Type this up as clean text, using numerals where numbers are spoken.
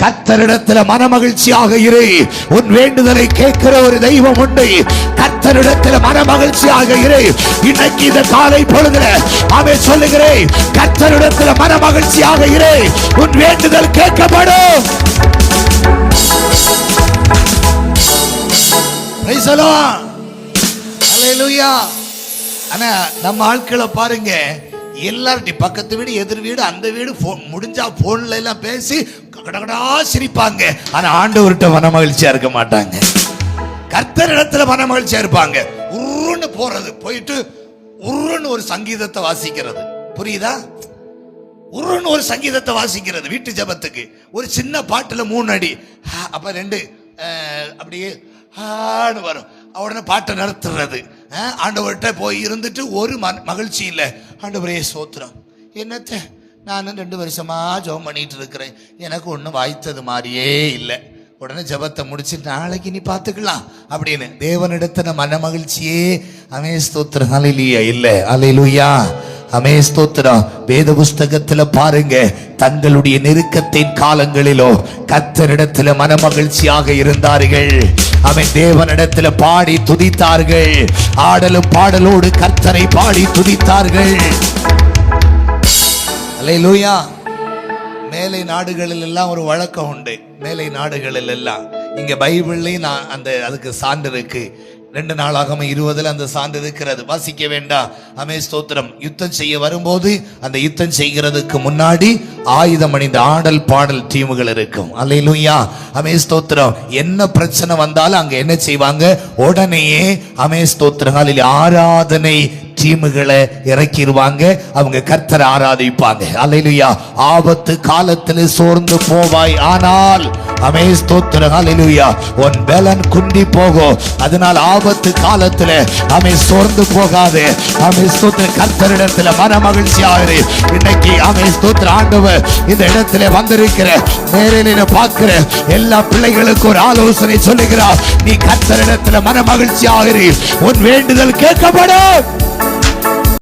கர்த்தரிடத்தில் மனமகிழ்ச்சியாக இரு. உன் வேண்டுதலை கேட்கிற ஒரு தெய்வம் உண்டு. கர்த்தரிடத்தில் மனமகிழ்ச்சியாக இரு. இன்னைக்கு இந்த காலை பொழுதுல அவன் சொல்லுகிறேன், கர்த்தரிடத்தில் மனமகிழ்ச்சியாக இரு. உன் வேண்டுதல் கேட்கப்படும். Praise the lord. ஹல்லேலூயா. ஆனா நம்ம ஆட்களை பாருங்க, எல்லார்ட்டையும் பக்கத்து வீடு, எதிர் வீடு, அந்த வீடு, முடிஞ்சா போன்ல எல்லாம் பேசி கடகடா சிரிப்பாங்க. ஆனா ஆண்டவர்கிட்ட மனமகிழ்ச்சியா இருக்க மாட்டாங்க. கர்த்தரிடத்துல மனமகிழ்ச்சியா இருப்பாங்க. உருன்னு போறது, போயிட்டு உருன்னு ஒரு சங்கீதத்தை வாசிக்கிறது. புரியுதா? உருன்னு ஒரு சங்கீதத்தை வாசிக்கிறது. வீட்டு ஜபத்துக்கு ஒரு சின்ன பாட்டுல 3 அடி, அப்ப 2 அப்படியே வரும். உடனே பாட்டை நிறுத்துறது. ஆண்டவர்கிட்ட போய் இருந்துட்டு ஒரு மகிழ்ச்சி இல்லை. ஆண்டவரே சோத்திரம், என்னத்த நான் 2 வருஷமா ஜெபம் பண்ணிட்டு இருக்கிறேன், எனக்கு ஒன்றும் வாய்த்தது மாதிரியே இல்லை. உடனே ஜெபத்தை முடிச்சு நாளைக்கு நீ பார்த்துக்கலாம் அப்படின்னு தேவனிடத்துல மன மகிழ்ச்சியே அமே ஸ்தோத்திரம். ஹல்லேலூயா. இல்லை, ஹல்லேலூயா, அமே ஸ்தோத்திரம். வேத புஸ்தகத்துல பாருங்க, தங்களுடைய நெருக்கத்தின் காலங்களிலோ கர்த்தரிடத்துல மன மகிழ்ச்சியாக இருந்தார்கள். அவன் தேவனிடத்துல பாடி துதித்தார்கள். ஆடலும் பாடலோடு கர்த்தரை பாடி துதித்தார்கள். அல்லேலூயா. மேலை நாடுகளில் எல்லாம் ஒரு வழக்கம் உண்டு. மேலை நாடுகளில் எல்லாம், இங்க பைபிள்லயும் அதுக்கு சான்று இருக்கு. 2 நாளாகமம் 20 அந்த சான்று இருக்கிறது. வாசிக்க வேண்டாம். அமே ஸ்தோத்திரம். யுத்தம் செய்ய வரும்போது அந்த யுத்தம் செய்கிறதுக்கு முன்னாடி ஆயுதம் அணிந்த ஆடல் பாடல் டீமுகள் இருக்கும். அல்லேலூயா. அமே ஸ்தோத்திரம். என்ன பிரச்சனை வந்தாலும் அங்க என்ன செய்வாங்க? உடனேயே அமே ஸ்தோத்திரம் ஆராதனை டீமுகளை இறக்கிடுவாங்க. அவங்க கர்த்தரை ஆராதிப்பாங்க. அல்லேலூயா. ஆபத்து காலத்தில் சோர்ந்து போவாய், ஆனால் அமே ஸ்தோத்திரம், அல்லேலூயா, உன் பலன் குண்டி போகும். அதனால் ஆபத்து காலத்துல அமே சோர்ந்து போகாதே. அமே ஸ்தோத்திரம். கர்த்தரிடத்துல மன மகிழ்ச்சியாயிரு. இன்னைக்கு அமே ஸ்தோத்திரம். ஆண்டவர் இந்த இடத்துல வந்திருக்கிற நேரில பார்க்கிற எல்லா பிள்ளைகளுக்கும் ஒரு ஆலோசனை சொல்லுகிறார். நீ கர்த்தரிடத்துல மன மகிழ்ச்சியாயிரு. உன் வேண்டுதல் கேட்கப்படும்.